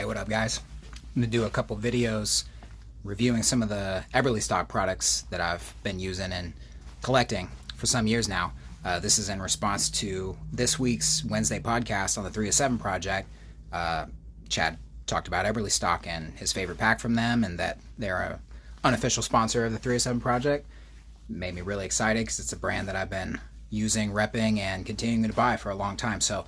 Hey, what up guys? I'm going to do a couple videos reviewing some of the Eberlestock products that I've been using and collecting for some years now. This is in response to this week's Wednesday podcast on the 3 of 7 project. Chad talked about Eberlestock and his favorite pack from them, and that they're an unofficial sponsor of the 3 of 7 project. It made me really excited because it's a brand that I've been using, repping, and continuing to buy for a long time. So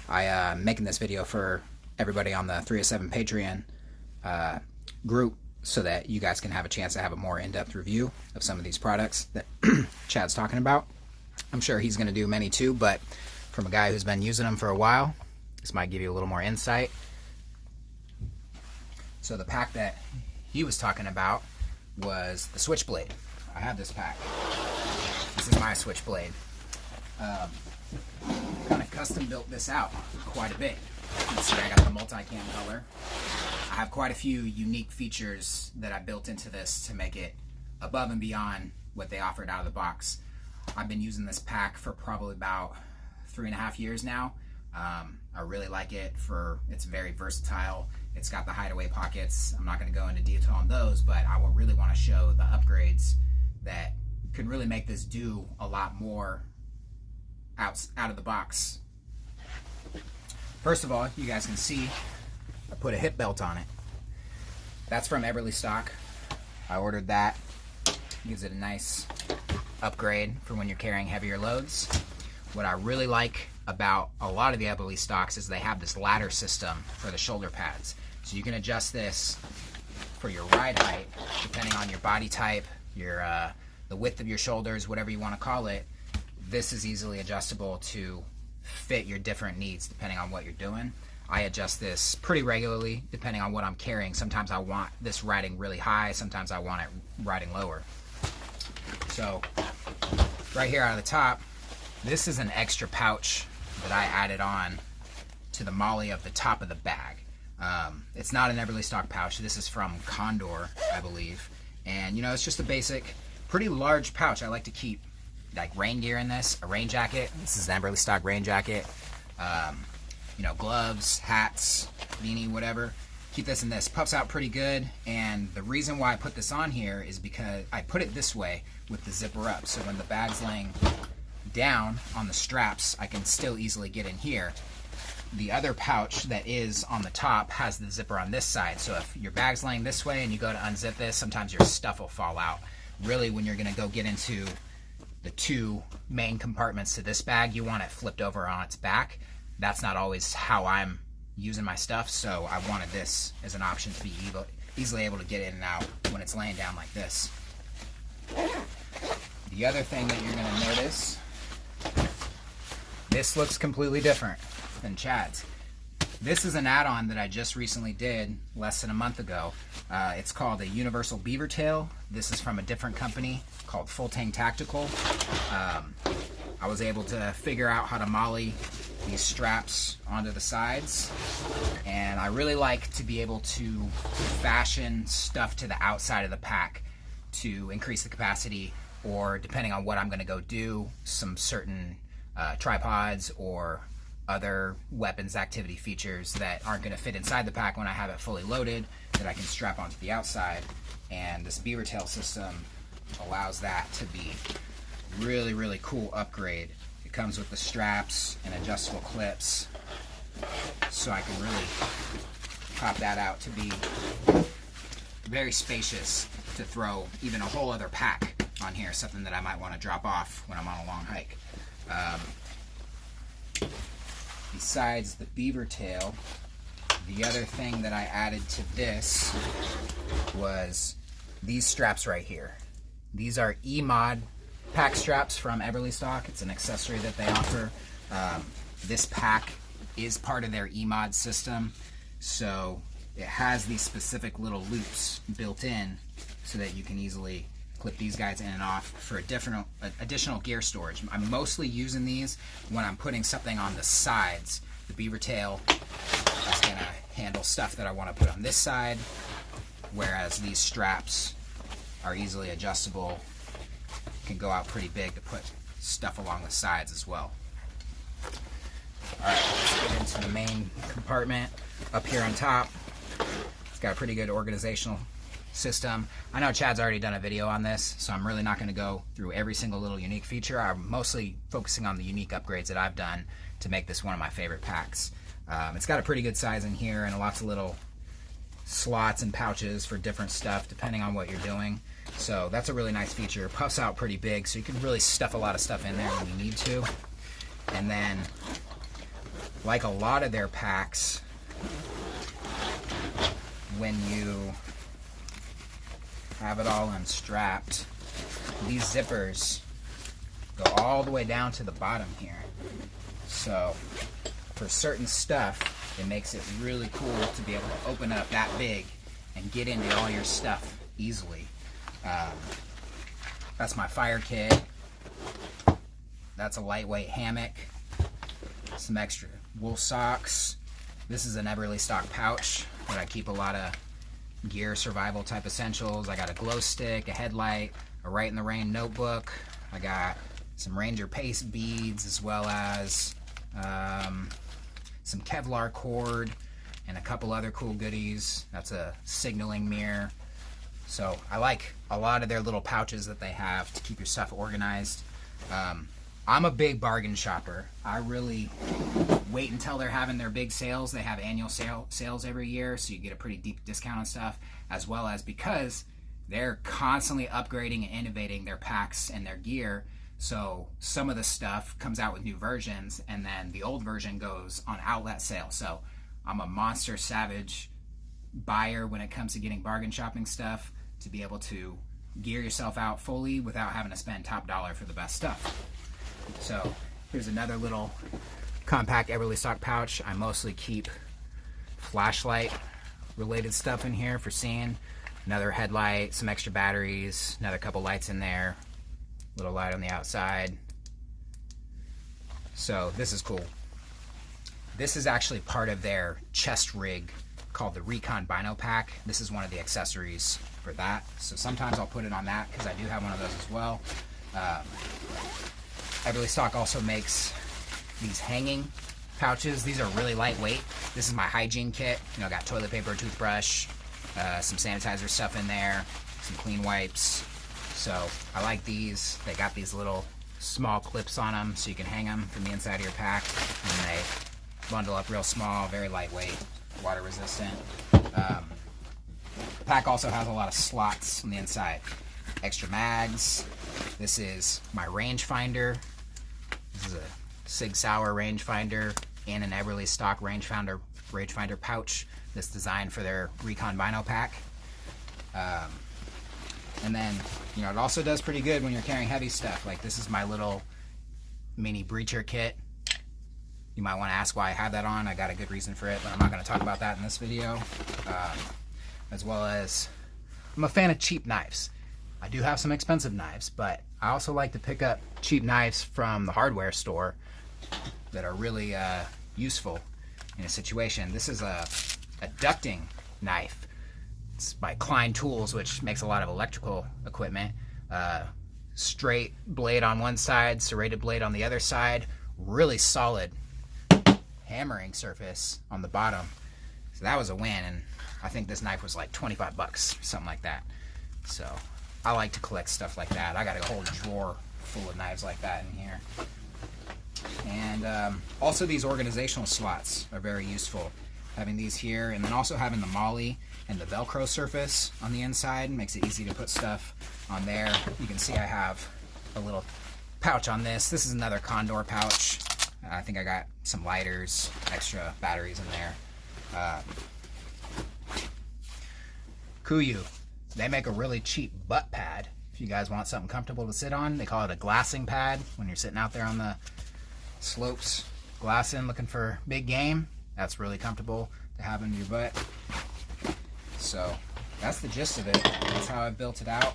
I'm making this video for everybody on the 3 of 7 Patreon group so that you guys can have a chance to have a more in-depth review of some of these products that Chad's talking about. I'm sure he's going to do many too, but from a guy who's been using them for a while, this might give you a little more insight. So the pack that he was talking about was the Switchblade. I have this pack. This is my Switchblade. Kind of custom built this out quite a bit. You can see I got the multi-cam color. I have quite a few unique features that I built into this to make it above and beyond what they offered out of the box. I've been using this pack for probably about 3.5 years now. I really like it it's very versatile. It's got the hideaway pockets. I'm not going to go into detail on those, but I will really want to show the upgrades that can really make this do a lot more out of the box. First of all, you guys can see I put a hip belt on it. That's from Eberlestock. I ordered that. Gives it a nice upgrade for when you're carrying heavier loads. What I really like about a lot of the Eberlestocks is they have this ladder system for the shoulder pads. So you can adjust this for your ride height, depending on your body type, the width of your shoulders, whatever you want to call it. This is easily adjustable to fit your different needs depending on what you're doing. I adjust this pretty regularly depending on what I'm carrying. Sometimes I want this riding really high, sometimes I want it riding lower. So right here out of the top, this is an extra pouch that I added on to the molly of the top of the bag. It's not an Eberlestock pouch. This is from Condor, I believe. And you know, it's just a basic, pretty large pouch. I like to keep like rain gear in this, a rain jacket. This is an Eberlestock rain jacket. You know, gloves, hats, beanie, whatever. Keep this in this. Puffs out pretty good. And the reason why I put this on here is because I put it this way with the zipper up. So when the bag's laying down on the straps, I can still easily get in here. The other pouch that is on the top has the zipper on this side. So if your bag's laying this way and you go to unzip this, sometimes your stuff will fall out. Really, when you're going to go get into the two main compartments to this bag, you want it flipped over on its back. That's not always how I'm using my stuff, so I wanted this as an option to be easily able to get in and out when it's laying down like this. The other thing that you're going to notice, this looks completely different than Chad's. This is an add-on that I just recently did less than a month ago. It's called a Universal Beaver Tail. This is from a different company called Full Tang Tactical. I was able to figure out how to molly these straps onto the sides, and I really like to be able to fashion stuff to the outside of the pack to increase the capacity, or depending on what I'm going to go do, some certain tripods or other weapons activity features that aren't going to fit inside the pack when I have it fully loaded, that I can strap onto the outside. And this beaver tail system allows that to be really, really cool upgrade. It comes with the straps and adjustable clips, so I can really pop that out to be very spacious to throw even a whole other pack on here, something that I might want to drop off when I'm on a long hike. Besides the beaver tail, the other thing that I added to this was these straps right here. These are E-Mod pack straps from Eberlestock. It's an accessory that they offer. This pack is part of their E-Mod system, so it has these specific little loops built in so that you can easily clip these guys in and off for additional gear storage. I'm mostly using these when I'm putting something on the sides. The beaver tail is going to handle stuff that I want to put on this side, whereas these straps are easily adjustable, can go out pretty big to put stuff along the sides as well. Alright, let's get into the main compartment. Up here on top, It's got a pretty good organizational system. I know Chad's already done a video on this, so I'm really not going to go through every single little unique feature. I'm mostly focusing on the unique upgrades that I've done to make this one of my favorite packs. It's got a pretty good size in here and lots of little slots and pouches for different stuff depending on what you're doing. So that's a really nice feature. It puffs out pretty big, so you can really stuff a lot of stuff in there when you need to. And then, like a lot of their packs, when you have it all unstrapped, these zippers go all the way down to the bottom here. So for certain stuff, it makes it really cool to be able to open up that big and get into all your stuff easily. That's my fire kit. That's a lightweight hammock. Some extra wool socks. This is an Eberlestock pouch where I keep a lot of gear, survival type essentials. I got a glow stick, a headlight, a Right in the Rain notebook. I got some Ranger paste beads, as well as some Kevlar cord and a couple other cool goodies. That's a signaling mirror. So I like a lot of their little pouches that they have to keep your stuff organized. I'm a big bargain shopper. I really wait until they're having their big sales. They have annual sales every year, so you get a pretty deep discount on stuff, as well as because they're constantly upgrading and innovating their packs and their gear. So some of the stuff comes out with new versions, and then the old version goes on outlet sale. So I'm a monster savage buyer when it comes to getting bargain shopping stuff, to be able to gear yourself out fully without having to spend top dollar for the best stuff. So here's another little compact Eberlestock pouch. I mostly keep flashlight related stuff in here for seeing. Another headlight, some extra batteries, another couple lights in there, little light on the outside. So this is cool. This is actually part of their chest rig called the Recon Bino Pack. This is one of the accessories for that. So sometimes I'll put it on that because I do have one of those as well. Eberlestock also makes these hanging pouches. These are really lightweight. This is my hygiene kit. You know, got toilet paper, toothbrush, some sanitizer stuff in there, some clean wipes. So I like these. They got these little small clips on them so you can hang them from the inside of your pack, and they bundle up real small, very lightweight, water resistant. The pack also has a lot of slots on the inside. Extra mags. This is my rangefinder. This is a Sig Sauer rangefinder and an Eberlestock rangefinder pouch that's designed for their Recon Bino Pack. And then, you know, it also does pretty good when you're carrying heavy stuff. Like this is my little mini breacher kit. You might want to ask why I have that on. I got a good reason for it, but I'm not going to talk about that in this video. As well as, I'm a fan of cheap knives. I do have some expensive knives, but I also like to pick up cheap knives from the hardware store that are really useful in a situation. This is a ducting knife. It's by Klein Tools, which makes a lot of electrical equipment. Straight blade on one side, serrated blade on the other side. Really solid hammering surface on the bottom. So that was a win, and I think this knife was like 25 bucks, something like that. So I like to collect stuff like that. I got a whole drawer full of knives like that in here. And also these organizational slots are very useful. Having these here, and then also having the MOLLE and the Velcro surface on the inside makes it easy to put stuff on there. You can see I have a little pouch on this. This is another Condor pouch. I think I got some lighters, extra batteries in there. Kuyu, they make a really cheap butt pad if you guys want something comfortable to sit on. They call it a glassing pad when you're sitting out there on the slopes glassing looking for big game. That's really comfortable to have in your butt. So that's the gist of it. That's how I built it out.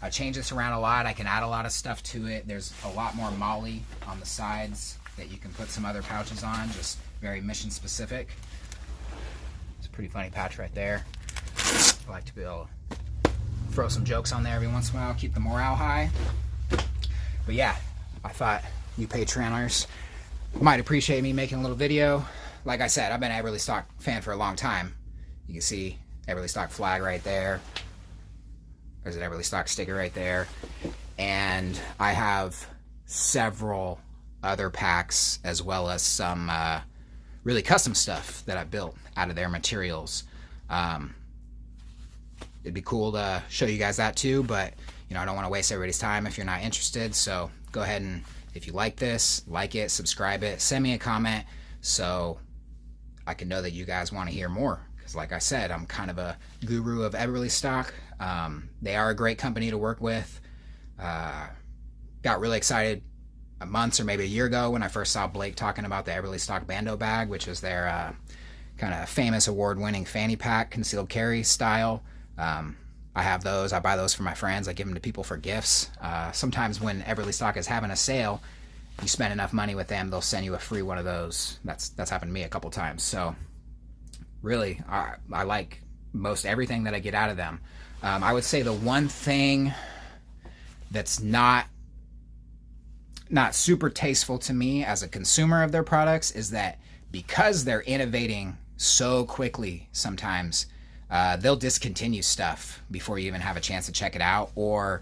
I change this around a lot. I can add a lot of stuff to it. There's a lot more MOLLE on the sides that you can put some other pouches on, just very mission specific. It's a pretty funny patch right there. I like to be able to throw some jokes on there every once in a while, keep the morale high. But yeah, I thought you Patreoners might appreciate me making a little video. Like I said, I've been an Eberlestock fan for a long time. You can see Eberlestock flag right there. There's an Eberlestock sticker right there. And I have several other packs as well as some really custom stuff that I built out of their materials. It'd be cool to show you guys that too, but you know, I don't want to waste everybody's time if you're not interested. So go ahead and, if you like this, like it, subscribe it, send me a comment so I can know that you guys want to hear more. Because like I said, I'm kind of a guru of Eberlestock. They are a great company to work with. Got really excited months or maybe a year ago when I first saw Blake talking about the Eberlestock Bando bag, which was their kind of famous award-winning fanny pack, concealed carry style. I have those. I buy those for my friends. I give them to people for gifts. Sometimes when Eberlestock is having a sale, you spend enough money with them, they'll send you a free one of those. That's happened to me a couple times. So really, I like most everything that I get out of them. I would say the one thing that's not super tasteful to me as a consumer of their products is that because they're innovating so quickly sometimes, they'll discontinue stuff before you even have a chance to check it out, or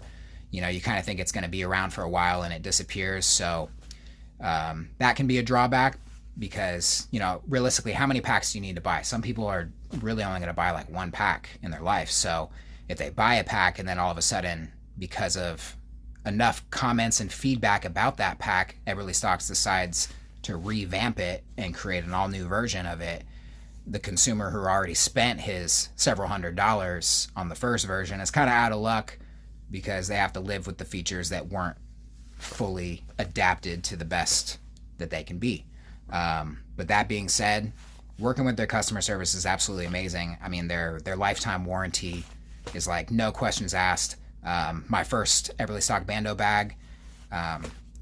you know, you kind of think it's going to be around for a while and it disappears. So that can be a drawback because, you know, realistically, how many packs do you need to buy? Some people are really only going to buy like one pack in their life. So if they buy a pack and then all of a sudden, because of enough comments and feedback about that pack, Eberlestock decides to revamp it and create an all new version of it, the consumer who already spent his several $100s on the first version is kind of out of luck because they have to live with the features that weren't fully adapted to the best that they can be. But that being said, working with their customer service is absolutely amazing. I mean, their lifetime warranty is like no questions asked. My first Eberlestock Bando bag,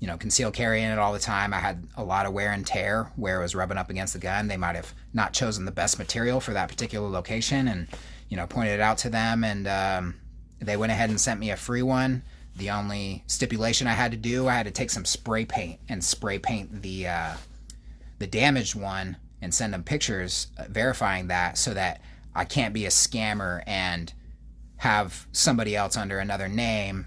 you know, concealed carry in it all the time. I had a lot of wear and tear where it was rubbing up against the gun. They might have not chosen the best material for that particular location, and, you know, pointed it out to them, and they went ahead and sent me a free one. The only stipulation I had to do, I had to take some spray paint and spray paint the damaged one and send them pictures verifying that, so that I can't be a scammer and have somebody else under another name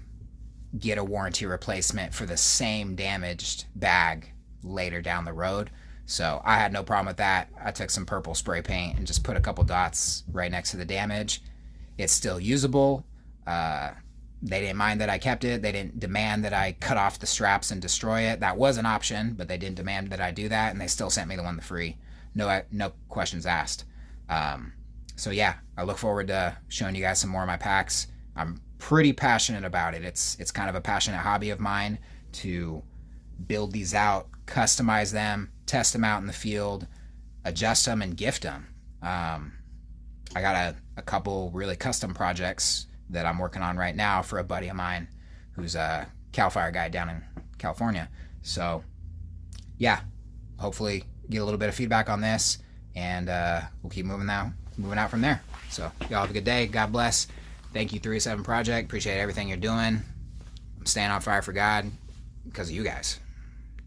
get a warranty replacement for the same damaged bag later down the road. So I had no problem with that. I took some purple spray paint and just put a couple dots right next to the damage. It's still usable. They didn't mind that I kept it. They didn't demand that I cut off the straps and destroy it. That was an option, but they didn't demand that I do that, and they still sent me the one for free. No questions asked. So yeah, I look forward to showing you guys some more of my packs. I'm pretty passionate about it. It's kind of a passionate hobby of mine to build these out, customize them, test them out in the field, adjust them, and gift them. I got a couple really custom projects that I'm working on right now for a buddy of mine who's a CAL FIRE guy down in California. So yeah, hopefully get a little bit of feedback on this, and we'll keep moving out from there. So y'all have a good day. God bless. Thank you, 307 Project. Appreciate everything you're doing. I'm staying on fire for God because of you guys.